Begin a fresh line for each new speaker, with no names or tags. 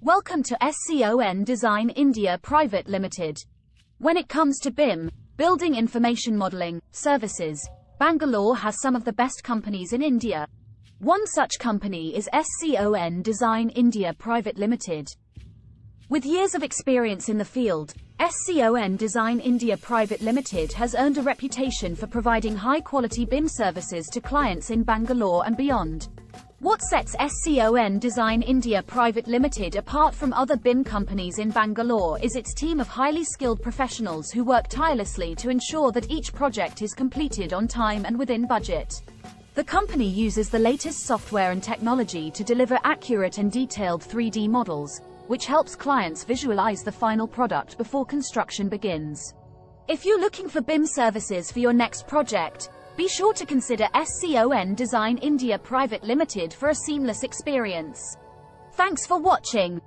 Welcome to SCON Design India Private Limited. When it comes to BIM, Building Information Modeling, Services, Bangalore has some of the best companies in India. One such company is SCON Design India Private Limited. With years of experience in the field, SCON Design India Private Limited has earned a reputation for providing high-quality BIM services to clients in Bangalore and beyond. What sets SCON Design India Private Limited apart from other BIM companies in Bangalore is its team of highly skilled professionals who work tirelessly to ensure that each project is completed on time and within budget. The company uses the latest software and technology to deliver accurate and detailed 3D models, which helps clients visualize the final product before construction begins. If you're looking for BIM services for your next project, be sure to consider SCON Design India Private Limited for a seamless experience. Thanks for watching.